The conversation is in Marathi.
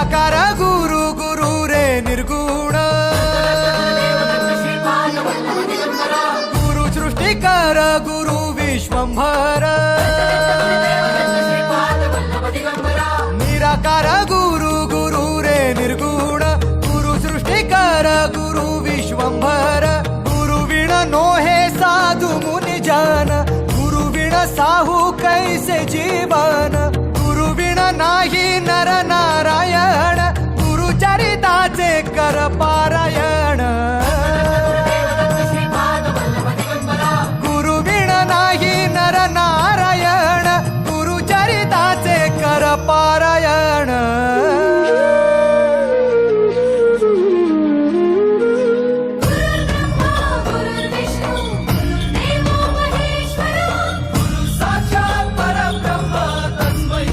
निराकार गुरु गुरु रे निर्गुण गुरु सृष्टिकर गुरु विश्वंभर निराकार गुरु गुरु रे निर्गुण गुरु सृष्टिकर गुरु विश्वंभर गुरु विण नोहे साधु मुनि जन गुरु विण साहू कैसे जीवन गुरु विण नाही